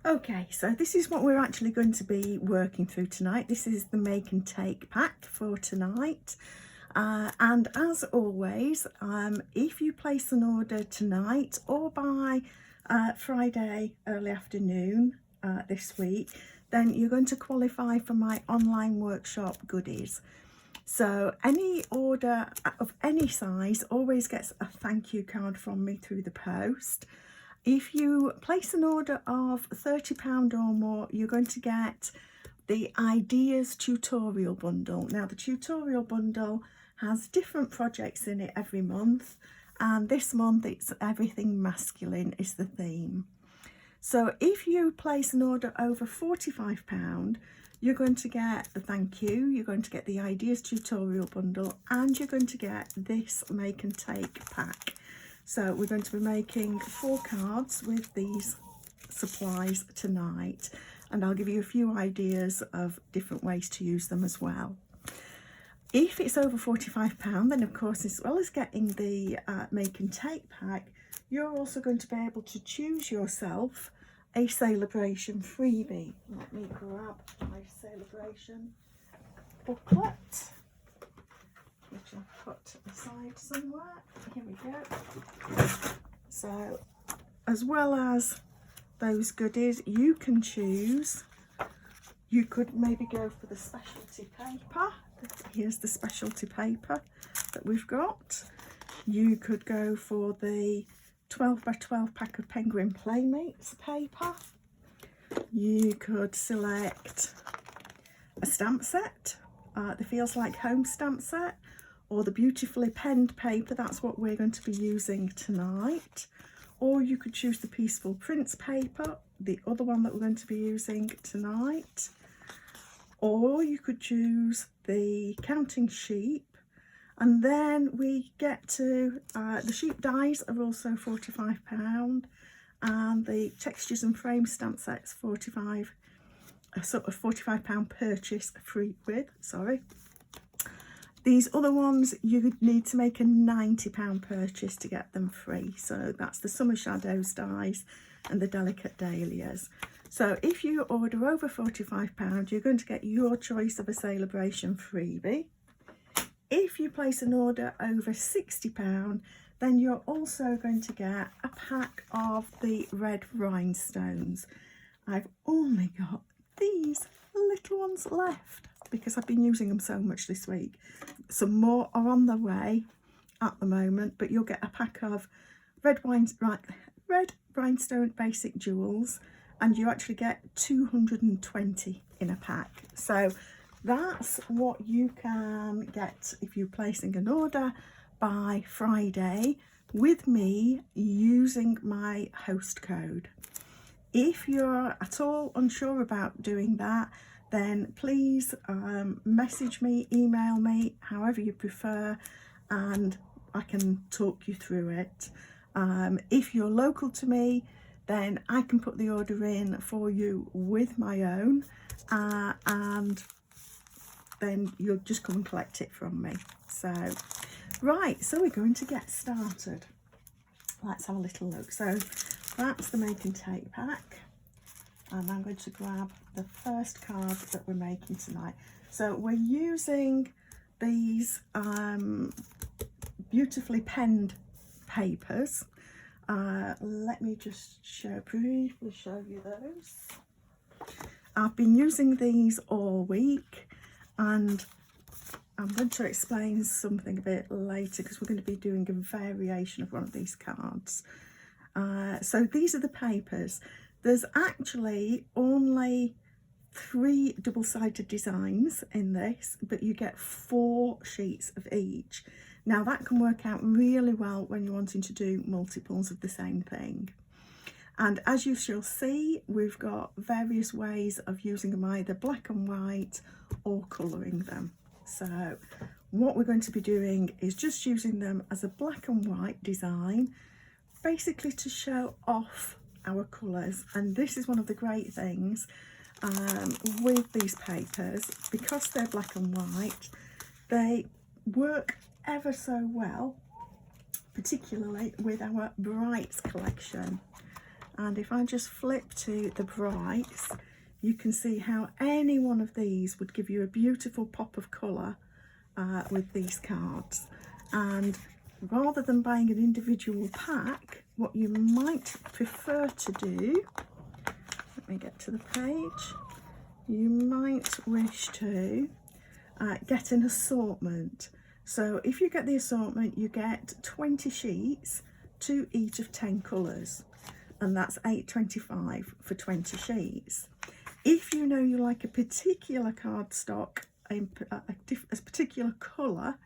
Okay, so this is what we're actually going to be working through tonight. This is the make and take pack for tonight. And as always, if you place an order tonight or by Friday early afternoon this week, then you're going to qualify for my online workshop goodies. So any order of any size always gets a thank you card from me through the post. If you place an order of £30 or more, you're going to get the Ideas tutorial bundle. Now the tutorial bundle has different projects in it every month, and this month it's everything masculine is the theme. So if you place an order over £45, you're going to get the thank you, you're going to get the Ideas tutorial bundle, and you're going to get this make and take pack. So we're going to be making 4 cards with these supplies tonight, and I'll give you a few ideas of different ways to use them as well. If it's over £45, then of course, as well as getting the make and take pack, you're also going to be able to choose yourself a celebration freebie. Let me grab my celebration booklet, which I've put aside somewhere. Here we go. So as well as those goodies, you can choose, you could maybe go for the specialty paper. Here's the specialty paper that we've got. You could go for the 12 by 12 pack of Penguin Playmates paper. You could select a stamp set, the Feels Like Home stamp set, or the beautifully penned paper. That's what we're going to be using tonight. Or you could choose the Peaceful Prints paper, the other one that we're going to be using tonight. Or you could choose the Counting Sheep. And then we get to the sheep dies are also £45, and the textures and frame stamp sets a sort of £45 purchase free with, sorry. These other ones you would need to make a £90 purchase to get them free. So that's the Summer Shadows dies and the Delicate Dahlias. So if you order over £45, you're going to get your choice of a celebration freebie. If you place an order over £60, then you're also going to get a pack of the red rhinestones. I've only got these little ones left because I've been using them so much this week. Some more are on the way at the moment, but you'll get a pack of red rhinestone basic jewels, and you actually get 220 in a pack. So that's what you can get if you're placing an order by Friday with me using my host code. If you're at all unsure about doing that, then please message me, email me, however you prefer, and I can talk you through it. If you're local to me, then I can put the order in for you with my own, and then you'll just come and collect it from me. So, right, so we're going to get started. Let's have a little look. So that's the make and take pack, and I'm going to grab the first card that we're making tonight. So we're using these beautifully penned papers. Let me just briefly show you those. I've been using these all week, and I'm going to explain something a bit later because we're going to be doing a variation of one of these cards. So these are the papers. There's actually only 3 double-sided designs in this, but you get 4 sheets of each. Now that can work out really well when you're wanting to do multiples of the same thing. And as you shall see, we've got various ways of using them, either black and white or colouring them. So what we're going to be doing is just using them as a black and white design, basically to show off our colours. And this is one of the great things with these papers, because they're black and white, they work ever so well, particularly with our Brights collection. And if I just flip to the brights, you can see how any one of these would give you a beautiful pop of colour with these cards. And rather than buying an individual pack, what you might prefer to do, let me get to the page, you might wish to get an assortment. So if you get the assortment, you get 20 sheets to each of 10 colours, and that's £8.25 for 20 sheets. If you know you like a particular cardstock, a particular colour,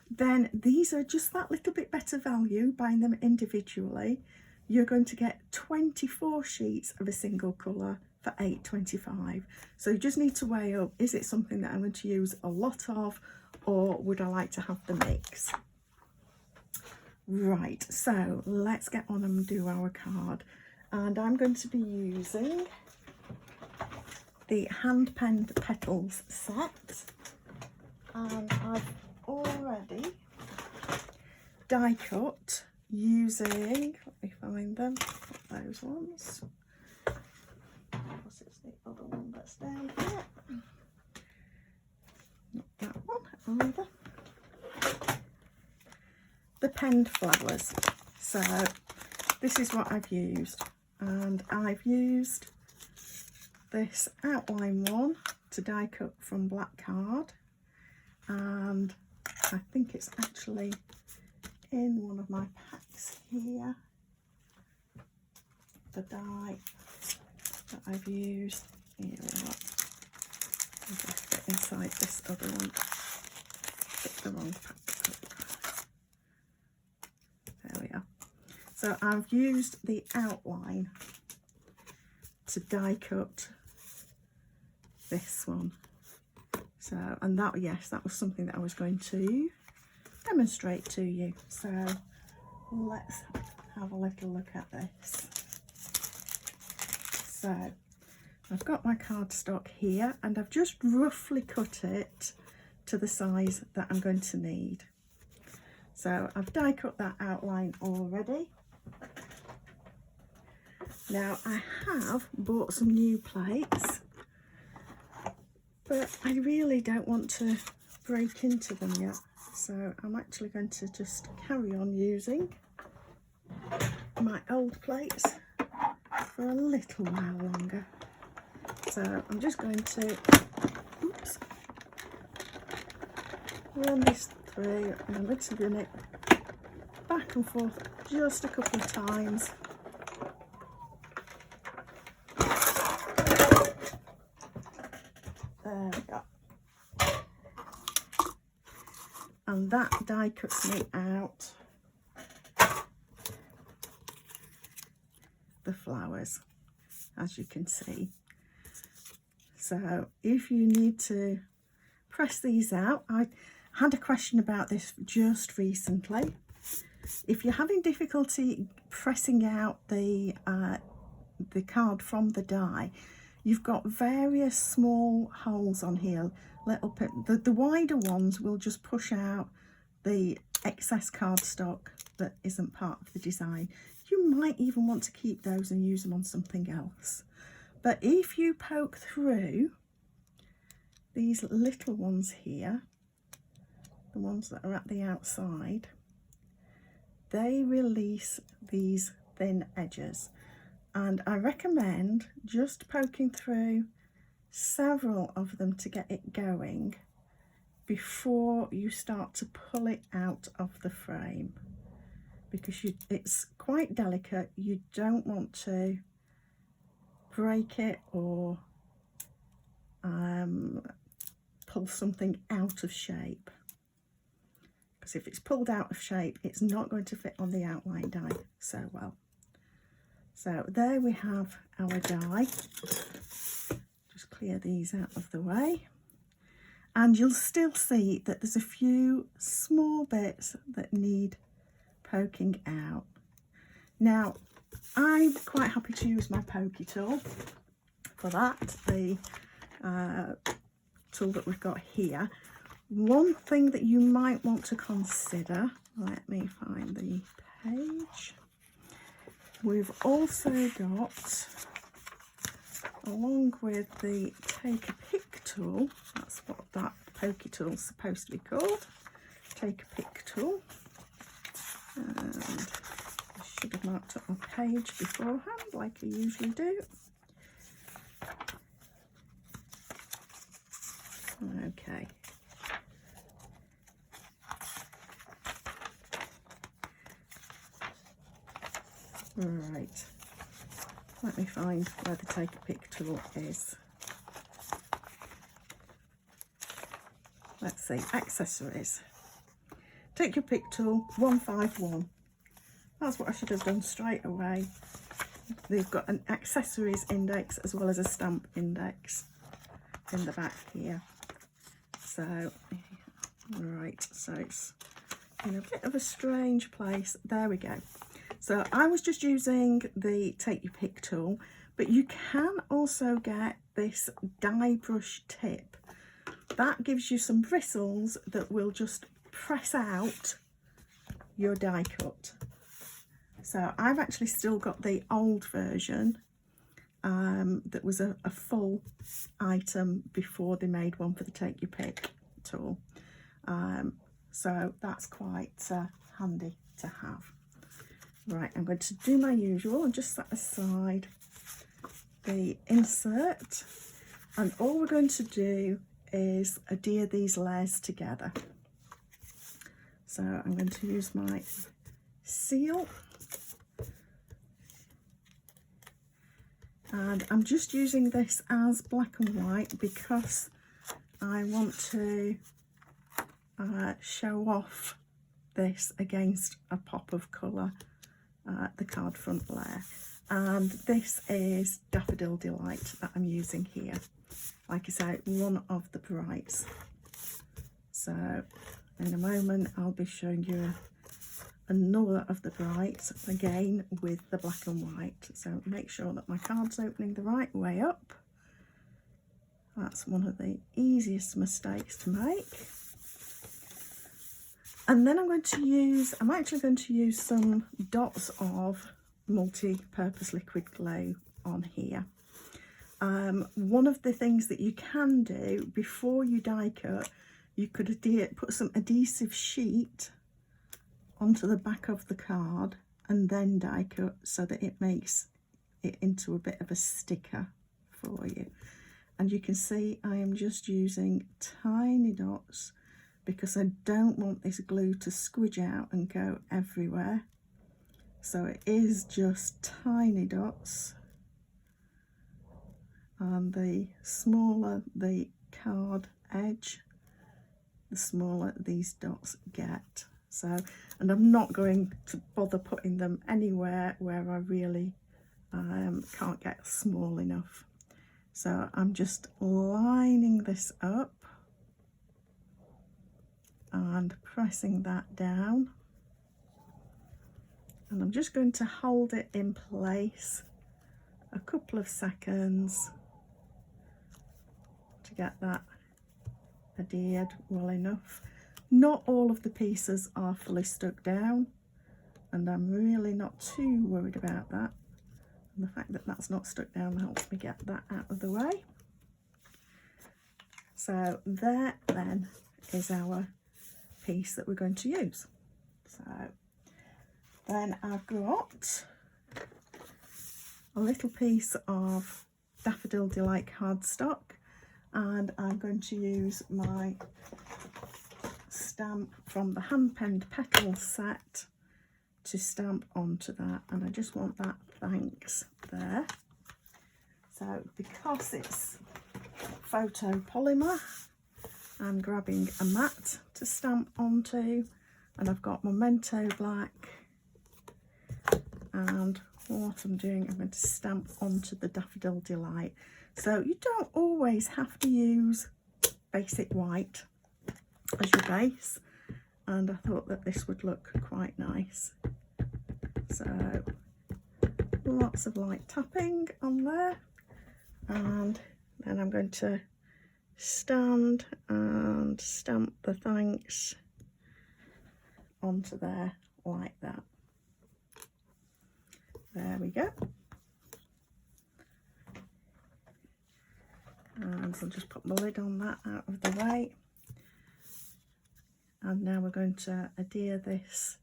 then these are just that little bit better value buying them individually. You're going to get 24 sheets of a single colour for £8.25. So you just need to weigh up, is it something that I'm going to use a lot of, or would I like to have the mix? Right, so let's get on and do our card. And I'm going to be using the hand penned petals set, and I've already die cut using, let me find them, those ones, because it's the other one that's down here, not that one either, the penned flowers. So this is what I've used, and I've used this outline one to die cut from black card, and I think it's actually in one of my packs here, the die that I've used. Here we are. I've left it inside this other one. Picked the wrong pack. There we are. So I've used the outline to die cut this one. So, and that, yes, that was something that I was going to demonstrate to you. So let's have a little look at this. So I've got my cardstock here, and I've just roughly cut it to the size that I'm going to need. So I've die cut that outline already. Now I have bought some new plates, but I really don't want to break into them yet. So I'm actually going to just carry on using my old plates for a little while longer. So I'm just going to, oops, run this through, and I'm going to run it back and forth just a couple of times. There we go. And that die cuts me out the flowers, as you can see. So if you need to press these out, I had a question about this just recently. If you're having difficulty pressing out the card from the die, you've got various small holes on here. The wider ones will just push out the excess cardstock that isn't part of the design. You might even want to keep those and use them on something else. But if you poke through these little ones here, the ones that are at the outside, they release these thin edges. And I recommend just poking through several of them to get it going before you start to pull it out of the frame, because it's quite delicate. You don't want to break it or pull something out of shape, because if it's pulled out of shape, it's not going to fit on the outline die so well. So there we have our die. Just clear these out of the way. And you'll still see that there's a few small bits that need poking out. Now, I'm quite happy to use my pokey tool for that, the tool that we've got here. One thing that you might want to consider, let me find the page. we've also got, along with the Take a Pick tool, that's what that pokey tool is supposed to be called, Take a Pick tool. And I should have marked up my page beforehand like I usually do. Okay. Right. Let me find where the Take a Pick tool is. Let's see, accessories. Take your pick tool, 151. That's what I should have done straight away. They've got an accessories index as well as a stamp index in the back here. So, right, so it's in a bit of a strange place. There we go. So I was just using the Take Your Pick tool, but you can also get this die brush tip. That gives you some bristles that will just press out your die cut. So I've actually still got the old version that was a full item before they made one for the Take Your Pick tool. So that's quite handy to have. Right, I'm going to do my usual and just set aside the insert, and all we're going to do is adhere these layers together. So I'm going to use my seal, and I'm just using this as black and white because I want to show off this against a pop of colour, the card front layer. And this is Daffodil Delight that I'm using here. Like I say, one of the brights. So in a moment I'll be showing you another of the brights, again with the black and white. So make sure that my card's opening the right way up. That's one of the easiest mistakes to make. And then I'm actually going to use some dots of multi-purpose liquid glue on here. One of the things that you can do before you die cut, you could put some adhesive sheet onto the back of the card and then die cut so that it makes it into a bit of a sticker for you. And you can see I am just using tiny dots because I don't want this glue to squidge out and go everywhere. So it is just tiny dots, and the smaller the card edge, the smaller these dots get. So, and I'm not going to bother putting them anywhere where I really can't get small enough. So I'm just lining this up and pressing that down, and I'm just going to hold it in place a couple of seconds to get that adhered well enough. Not all of the pieces are fully stuck down, and I'm really not too worried about that, and the fact that that's not stuck down helps me get that out of the way. So there then is our piece that we're going to use. So then I've got a little piece of Daffodil Delight cardstock, and I'm going to use my stamp from the hand penned petals set to stamp onto that, and I just want that thanks there. So because it's photopolymer, I'm grabbing a mat to stamp onto, and I've got Memento Black, and what I'm doing, I'm going to stamp onto the Daffodil Delight. So you don't always have to use basic white as your base, and I thought that this would look quite nice. So lots of light tapping on there, and then I'm going to stand and stamp the thanks onto there like that. there we go. And I'll just put my lid on that out of the way. And now we're going to adhere this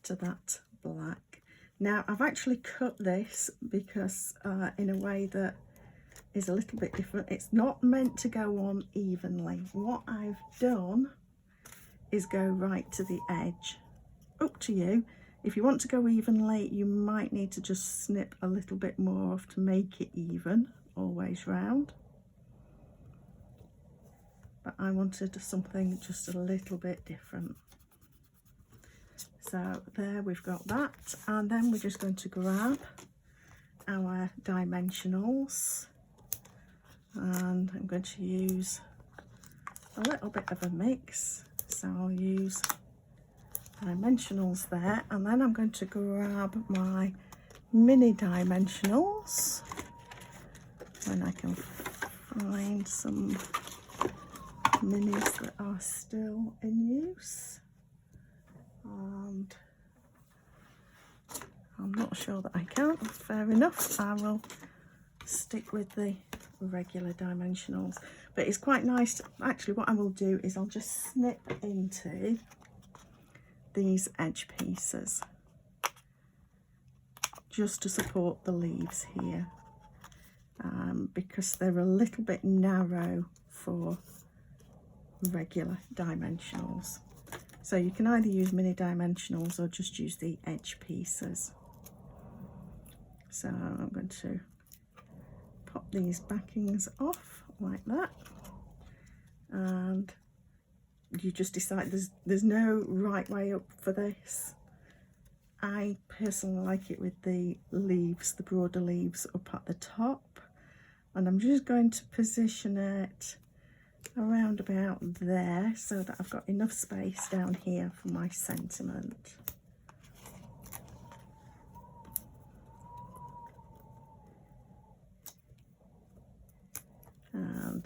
to that black. Now I've actually cut this because in a way that is a little bit different. It's not meant to go on evenly. What I've done is go right to the edge. Up to you. If you want to go evenly, you might need to just snip a little bit more off to make it even, always round. But I wanted something just a little bit different. So there we've got that, and then we're just going to grab our dimensionals, and I'm going to use a little bit of a mix. So I'll use dimensionals there, and then I'm going to grab my mini dimensionals when I can find some minis that are still in use. And I'm not sure that I can. Fair enough, I will stick with the regular dimensionals. But it's quite nice to, actually what I will do is I'll just snip into these edge pieces just to support the leaves here, because they're a little bit narrow for regular dimensionals. So you can either use mini dimensionals or just use the edge pieces. So I'm going to pop these backings off like that, and you just decide there's no right way up for this. I personally like it with the leaves, the broader leaves up at the top, and I'm just going to position it around about there so that I've got enough space down here for my sentiment. And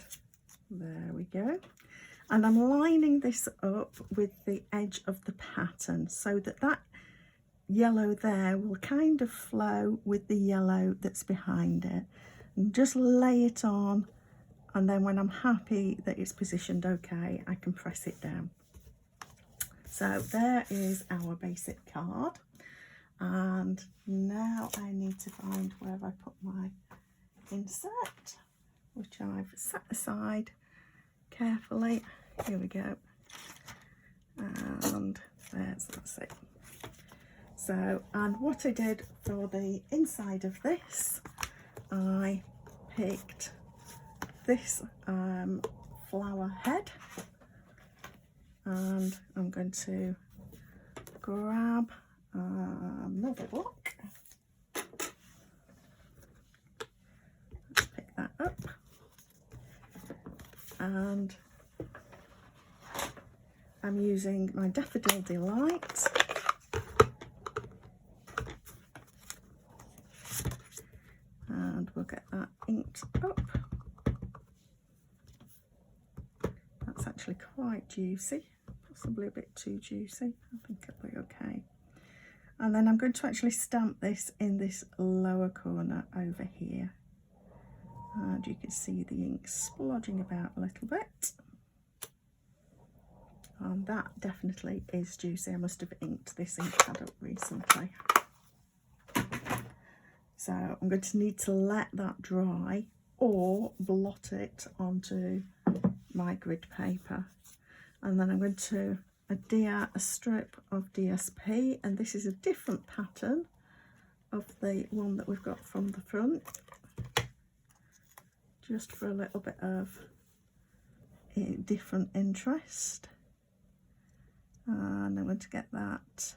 there we go. And I'm lining this up with the edge of the pattern so that that yellow there will kind of flow with the yellow that's behind it. And just lay it on, and then when I'm happy that it's positioned okay, I can press it down. So there is our basic card. And now I need to find where I put my insert, which I've set aside carefully. Here we go. And that's it. So, and what I did for the inside of this, I picked this flower head, and I'm going to grab another block, pick that up, and I'm using my Daffodil Delight, and we'll get that inked up. That's actually quite juicy, possibly a bit too juicy. I think it'll be okay. And then I'm going to actually stamp this in this lower corner over here. And you can see the ink splodging about a little bit. And that definitely is juicy. I must have inked this ink pad up recently. So I'm going to need to let that dry or blot it onto my grid paper. And then I'm going to adhere a strip of DSP, and this is a different pattern of the one that we've got from the front, just for a little bit of different interest. And I'm going to get that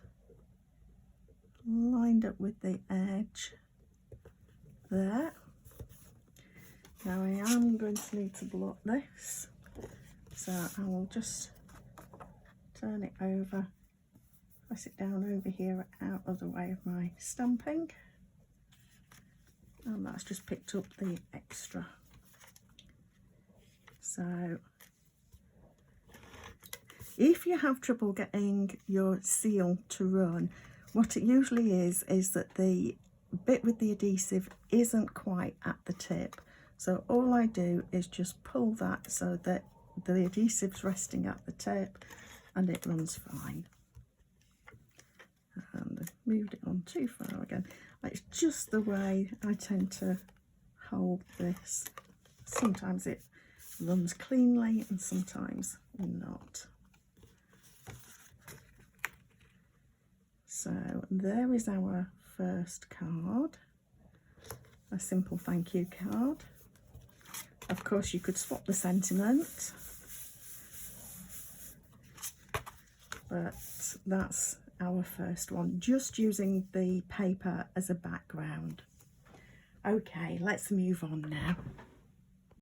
lined up with the edge there. Now I am going to need to blot this, so I will just turn it over, press it down over here out of the way of my stamping, and that's just picked up the extra. So if you have trouble getting your seal to run, what it usually is that the bit with the adhesive isn't quite at the tip. So all I do is just pull that so that the adhesive's resting at the tip and it runs fine. And I've moved it on too far again. It's just the way I tend to hold this. Sometimes it runs cleanly and sometimes not. So there is our first card, a simple thank you card. Of course you could swap the sentiment, but that's our first one, just using the paper as a background. Okay, let's move on now.